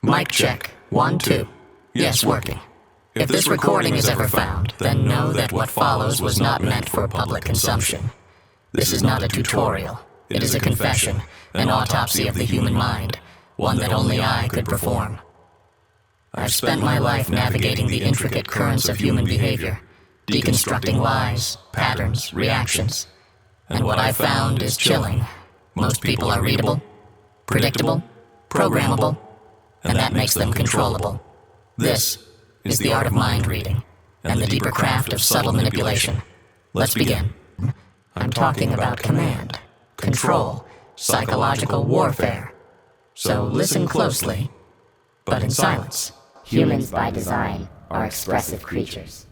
Mic check. 1, 2. Yes, working. If this recording is ever found, then know that what follows was not meant for public consumption. This is not a tutorial. It is a confession, an autopsy of the human mind, one that only I could perform. I've spent my life navigating the intricate currents of human behavior, deconstructing lies, patterns, reactions. And what I found is chilling. Most people are readable, predictable, programmable, and that makes them controllable. This is the art of mind reading, and the deeper craft of subtle manipulation. Let's begin. I'm talking about command, control, psychological warfare. So listen closely, but in silence. Humans by design are expressive creatures.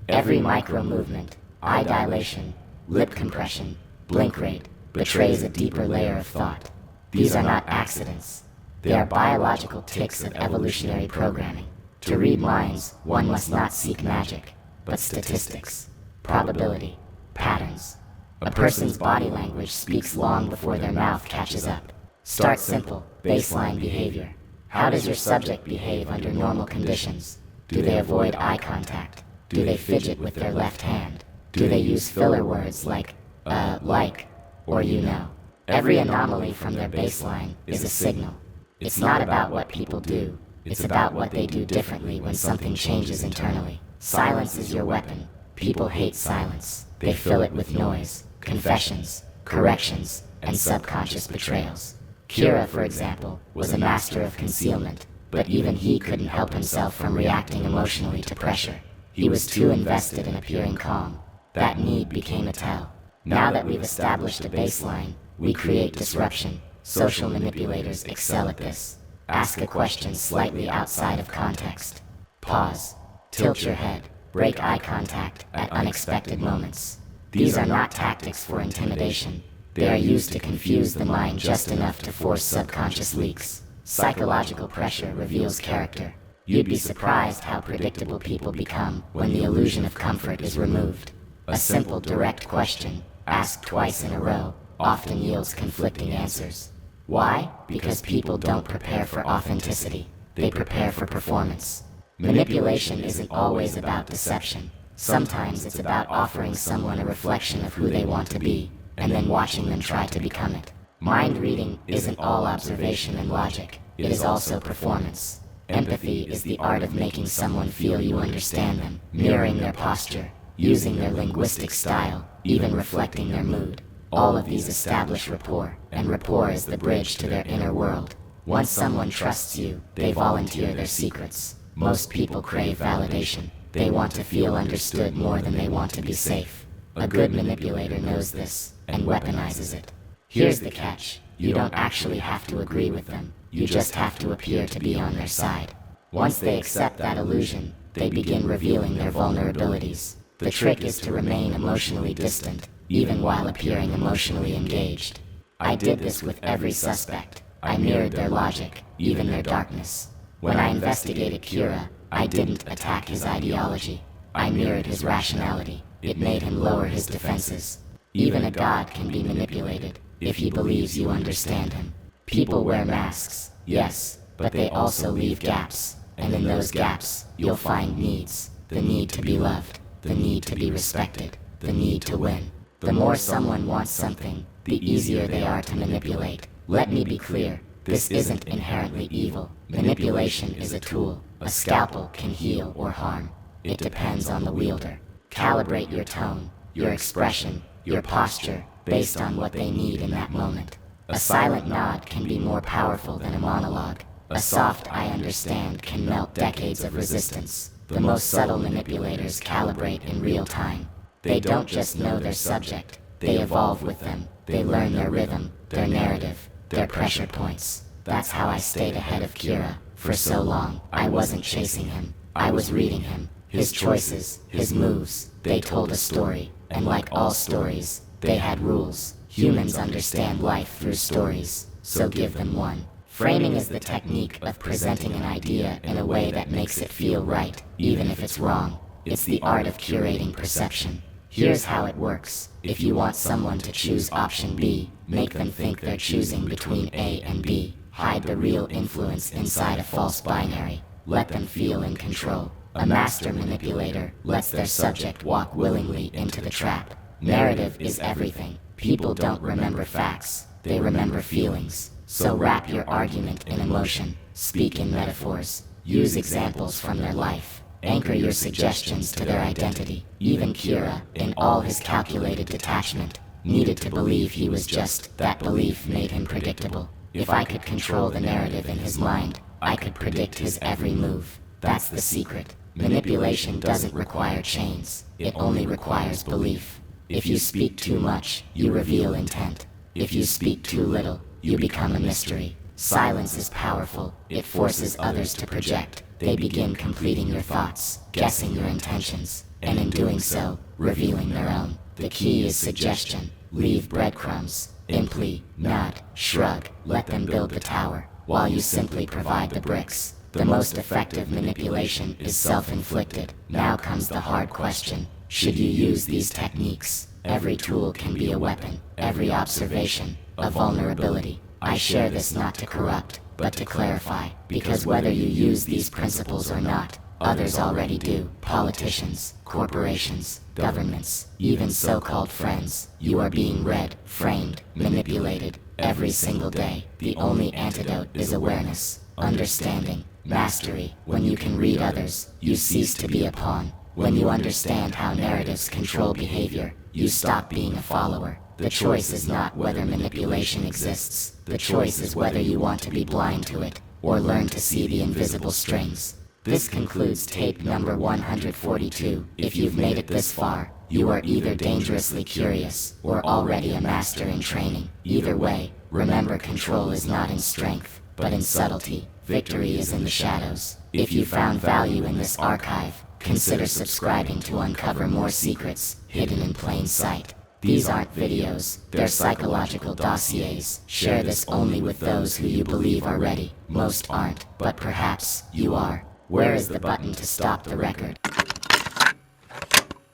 Every micro movement, eye dilation, lip compression, blink rate betrays a deeper layer of thought. These are not accidents. They are biological tics of evolutionary programming. To read minds, one must not seek magic, but statistics, probability, patterns. A person's body language speaks long before their mouth catches up. Start simple, baseline behavior. How does your subject behave under normal conditions? Do they avoid eye contact? Do they fidget with their left hand? Do they use filler words like, or you know? Every anomaly from their baseline is a signal. It's not about what people do. It's about what they do differently when something changes internally. Silence is your weapon. People hate silence. They fill it with noise, confessions, corrections, and subconscious betrayals. Kira, for example, was a master of concealment, but even he couldn't help himself from reacting emotionally to pressure. He was too invested in appearing calm. That need became a tell. Now that we've established a baseline, we create disruption. Social manipulators excel at this. Ask a question slightly outside of context. Pause. Tilt your head. Break eye contact at unexpected moments. These are not tactics for intimidation. They are used to confuse the mind just enough to force subconscious leaks. Psychological pressure reveals character. You'd be surprised how predictable people become when the illusion of comfort is removed. A simple, direct question, asked twice in a row, often yields conflicting answers. Why? Because people don't prepare for authenticity. They prepare for performance. Manipulation isn't always about deception. Sometimes it's about offering someone a reflection of who they want to be, and then watching them try to become it. Mind reading isn't all observation and logic. It is also performance. Empathy is the art of making someone feel you understand them, mirroring their posture, using their linguistic style, even reflecting their mood. All of these establish rapport, and rapport is the bridge to their inner world. Once someone trusts you, they volunteer their secrets. Most people crave validation. They want to feel understood more than they want to be safe. A good manipulator knows this, and weaponizes it. Here's the catch. You don't actually have to agree with them. You just have to appear to be on their side. Once they accept that illusion, they begin revealing their vulnerabilities. The trick is to remain emotionally distant, even while appearing emotionally engaged. I did this with every suspect. I mirrored their logic, even their darkness. When I investigated Kira, I didn't attack his ideology. I mirrored his rationality. It made him lower his defenses. Even a god can be manipulated, if he believes you understand him. People wear masks, yes, but they also leave gaps. And in those gaps, you'll find needs. The need to be loved, the need to be respected, the need to win. The more someone wants something, the easier they are to manipulate. Let me be clear, this isn't inherently evil. Manipulation is a tool. A scalpel can heal or harm. It depends on the wielder. Calibrate your tone, your expression, your posture, based on what they need in that moment. A silent nod can be more powerful than a monologue. A soft "I understand" can melt decades of resistance. The most subtle manipulators calibrate in real time. They don't just know their subject, they evolve with them. They learn their rhythm, their narrative, their pressure points. That's how I stayed ahead of Kira. For so long, I wasn't chasing him. I was reading him. His choices, his moves, they told a story. And like all stories, they had rules. Humans understand life through stories, so give them one. Framing is the technique of presenting an idea in a way that makes it feel right, even if it's wrong. It's the art of curating perception. Here's how it works. If you want someone to choose option B, make them think they're choosing between A and B. Hide the real influence inside a false binary. Let them feel in control. A master manipulator lets their subject walk willingly into the trap. Narrative is everything. People don't remember facts, they remember feelings. So wrap your argument in emotion, speak in metaphors, use examples from their life. Anchor your suggestions to their identity. Even Kira, in all his calculated detachment, needed to believe he was just. That belief made him predictable. If I could control the narrative in his mind, I could predict his every move. That's the secret. Manipulation doesn't require chains. It only requires belief. If you speak too much, you reveal intent. If you speak too little, you become a mystery. Silence is powerful. It forces others to project. They begin completing your thoughts, guessing your intentions, and in doing so, revealing their own. The key is suggestion. Leave breadcrumbs. Imply, nod, shrug, let them build the tower, while you simply provide the bricks. The most effective manipulation is self-inflicted. Now comes the hard question. Should you use these techniques? Every tool can be a weapon. Every observation, a vulnerability. I share this not to corrupt, but to clarify, because whether you use these principles or not, others already do. Politicians, corporations, governments, even so-called friends. You are being read, framed, manipulated, every single day. The only antidote is awareness, understanding, mastery. When you can read others, you cease to be a pawn. When you understand how narratives control behavior, you stop being a follower. The choice is not whether manipulation exists. The choice is whether you want to be blind to it, or learn to see the invisible strings. This concludes tape number 142. If you've made it this far, you are either dangerously curious, or already a master in training. Either way, remember, control is not in strength, but in subtlety. Victory is in the shadows. If you found value in this archive, consider subscribing to uncover more secrets hidden in plain sight. These aren't videos, they're psychological dossiers. Share this only with those who you believe are ready. Most aren't, but perhaps you are. Where is the button to stop the record?